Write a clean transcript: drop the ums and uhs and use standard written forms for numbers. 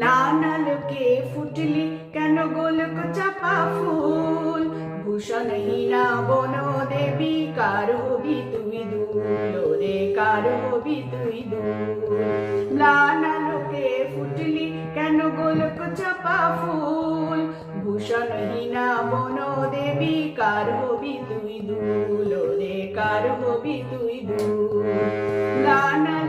নানা লোকে ফুটলি কেন গোলক চাপা ফুল, ভূষণহীনা বন দেবী কার হবি তুই দুল রে, কার হবি তুই দুল। নানা লোকে ফুটলি কেন গোলক চাপা ফুল, ভূষণহীনা বন দেবী কার হবি তুই দুল রে, কার হবি তুই দুল। নানা